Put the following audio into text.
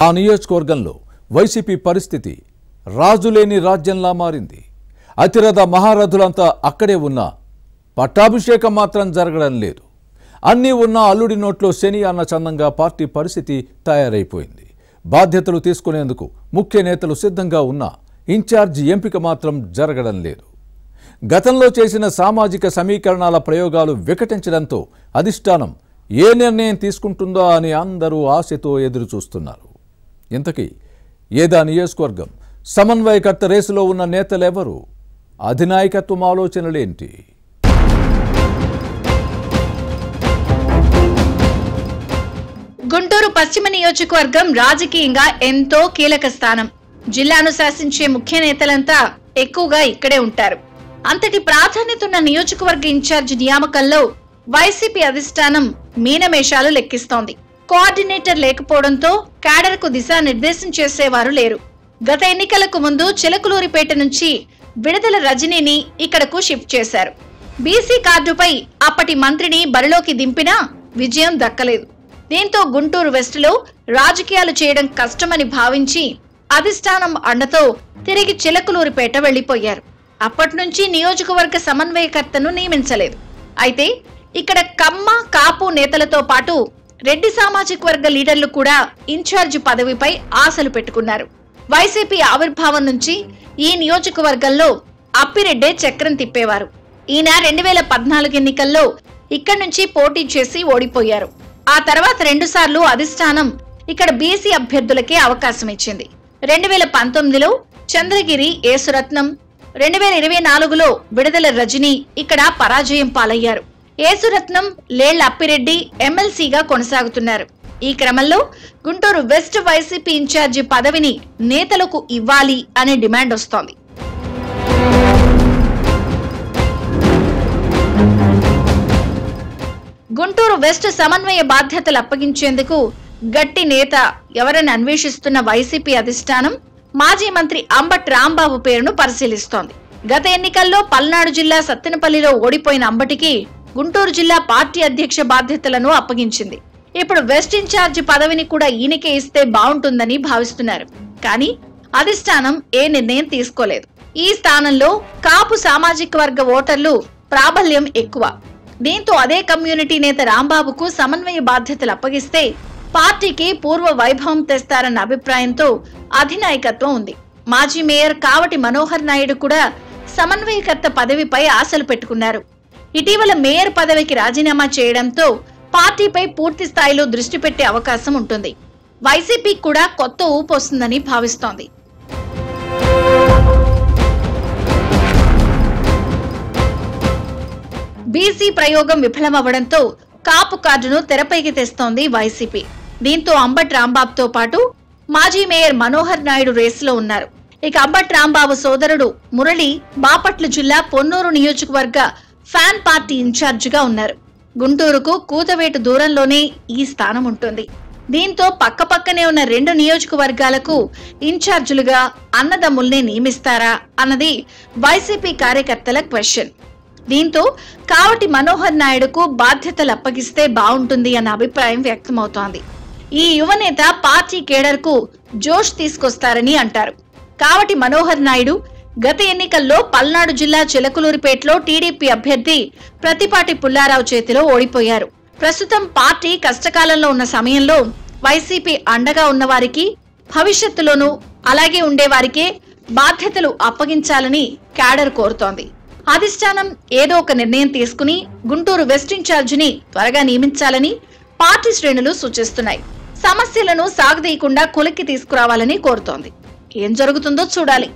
ఆ నియోజకవర్గంలో వైసీపీ పరిస్థితి రాజులేని రాజ్యంలా మారింది. అతిరథ మహారథులంతా అక్కడే ఉన్నా పట్టాభిషేకం మాత్రం జరగడం లేదు. అన్నీ ఉన్న అల్లుడి నోట్లో శని అన్న చందంగా పార్టీ పరిస్థితి తయారైపోయింది. బాధ్యతలు తీసుకునేందుకు ముఖ్య నేతలు సిద్ధంగా ఉన్నా ఇన్ఛార్జ్ ఎంపిక మాత్రం జరగడం లేదు. గతంలో చేసిన సామాజిక సమీకరణాల ప్రయోగాలు వికటించడంతో అధిష్టానం ఏ నిర్ణయం తీసుకుంటుందో అని అందరూ ఆశతో ఎదురు చూస్తున్నారు. ఇంతకీ ఏదా నియోజకవర్గం సమన్వయకర్త రేసులో ఉన్న నేతలెవరు? అధినాయకత్వం ఆలోచనలేంటి? గుంటూరు పశ్చిమ నియోజకవర్గం రాజకీయంగా ఎంతో కీలక స్థానం. జిల్లాను శాసించే ముఖ్య నేతలంతా ఎక్కువగా ఇక్కడే ఉంటారు. అంతటి ప్రాధాన్యత ఉన్న నియోజకవర్గ ఇన్ఛార్జ్ నియామకంలో వైసీపీ అధిష్టానం మీనమేషాలు లెక్కిస్తోంది. కోఆర్డినేటర్ లేకపోవడంతో క్యాడర్ కు దిశానిర్దేశం చేసేవారు లేరు. గత ఎన్నికలకు ముందు చిలకలూరిపేట నుంచి విడుదల రజనీని ఇక్కడకు షిఫ్ట్ చేశారు. బీసీ కార్డుపై అప్పటి మంత్రిని బరిలోకి దింపినా విజయం దక్కలేదు. దీంతో గుంటూరు వెస్ట్ లో రాజకీయాలు చేయడం కష్టమని భావించి అధిష్టానం అండతో తిరిగి చిలకలూరిపేట వెళ్లిపోయారు. అప్పటి నుంచి నియోజకవర్గ సమన్వయకర్తను నియమించలేదు. అయితే ఇక్కడ కమ్మ కాపు నేతలతో పాటు రెడ్డి సామాజిక వర్గ లీడర్లు కూడా ఇన్ఛార్జ్ పదవిపై ఆశలు పెట్టుకున్నారు. వైసీపీ ఆవిర్భావం నుంచి ఈ నియోజకవర్గంలో అప్పిరెడ్డే చక్రం తిప్పేవారు. ఈయన 2014 ఎన్నికల్లో ఇక్కడి నుంచి పోటీ చేసి ఓడిపోయారు. ఆ తర్వాత 2 సార్లు అధిష్టానం ఇక్కడ బీసీ అభ్యర్థులకే అవకాశం ఇచ్చింది. 2019లో చంద్రగిరి యేసురత్నం, 2024లో విడుదల రజనీ ఇక్కడ పరాజయం పాలయ్యారు. యేసురత్నం లేళ్ల అప్పిరెడ్డి ఎమ్మెల్సీగా కొనసాగుతున్నారు. ఈ క్రమంలో గుంటూరు వెస్ట్ వైసీపీ ఇన్ఛార్జి పదవిని నేతలకు ఇవ్వాలి అనే డిమాండ్ వస్తోంది. గుంటూరు వెస్ట్ సమన్వయ బాధ్యతలు అప్పగించేందుకు గట్టి నేత ఎవరని అన్వేషిస్తున్న వైసీపీ అధిష్టానం మాజీ మంత్రి అంబటి రాంబాబు పేరును పరిశీలిస్తోంది. గత ఎన్నికల్లో పల్నాడు జిల్లా సత్తెనపల్లిలో ఓడిపోయిన అంబటికి గుంటూరు జిల్లా పార్టీ అధ్యక్ష బాధ్యతలను అప్పగించింది. ఇప్పుడు వెస్ట్ ఇన్ఛార్జి పదవిని కూడా ఈయనకే ఇస్తే బాగుంటుందని భావిస్తున్నారు. కానీ అధిష్టానం ఏ నిర్ణయం తీసుకోలేదు. ఈ స్థానంలో కాపు సామాజిక వర్గ ఓటర్లు ప్రాబల్యం ఎక్కువ. దీంతో అదే కమ్యూనిటీ నేత రాంబాబుకు సమన్వయ బాధ్యతలు అప్పగిస్తే పార్టీకి పూర్వ వైభవం తెస్తారన్న అభిప్రాయంతో అధినాయకత్వం ఉంది. మాజీ మేయర్ కావటి మనోహర్ నాయుడు కూడా సమన్వయకర్త పదవిపై ఆశలు పెట్టుకున్నారు. ఇటీవల మేయర్ పదవికి రాజీనామా చేయడంతో పార్టీపై పూర్తి స్థాయిలో దృష్టి పెట్టే అవకాశం ఉంటుంది. వైసీపీ కూడా కొత్త ఊపు వస్తుందని భావిస్తోంది. బీసీ ప్రయోగం విఫలమవ్వడంతో కాపు కార్డును తెరపైకి తెస్తోంది వైసీపీ. దీంతో అంబటి రాంబాబుతో పాటు మాజీ మేయర్ మనోహర్ నాయుడు రేసులో ఉన్నారు. ఇక అంబటి రాంబాబు సోదరుడు మురళి బాపట్ల జిల్లా పొన్నూరు నియోజకవర్గ ఫ్యాన్ పార్టీ ఇన్ఛార్జిగా ఉన్నారు. గుంటూరుకు కూతవేటు దూరంలోనే ఈ స్థానం ఉంటుంది. దీంతో పక్కపక్కనే ఉన్న 2 నియోజకవర్గాలకు ఇన్ఛార్జీలుగా అన్నదమ్ముల్ని నియమిస్తారా అన్నది వైసీపీ కార్యకర్తల క్వశ్చన్. దీంతో కావటి మనోహర్ నాయుడుకు బాధ్యతలు అప్పగిస్తే బాగుంటుంది అన్న అభిప్రాయం వ్యక్తమవుతోంది. ఈ యువనేత పార్టీ కేడర్ కు జోష్ తీసుకొస్తారని అంటారు. కావటి మనోహర్ నాయుడు గత ఎన్నికల్లో పల్నాడు జిల్లా చిలకలూరిపేటలో టీడీపీ అభ్యర్థి ప్రతిపాటి పుల్లారావు చేతిలో ఓడిపోయారు. ప్రస్తుతం పార్టీ కష్టకాలంలో ఉన్న సమయంలో వైసీపీ అండగా ఉన్నవారికి భవిష్యత్తులోనూ అలాగే ఉండేవారికే బాధ్యతలు అప్పగించాలని క్యాడర్ కోరుతోంది. అధిష్టానం ఏదో ఒక నిర్ణయం తీసుకుని గుంటూరు వెస్ట్ ఇన్ఛార్జిని త్వరగా నియమించాలని పార్టీ శ్రేణులు సూచిస్తున్నాయి. సమస్యలను సాగదీయకుండా కొలిక్కి తీసుకురావాలని కోరుతోంది. ఏం జరుగుతుందో చూడాలి.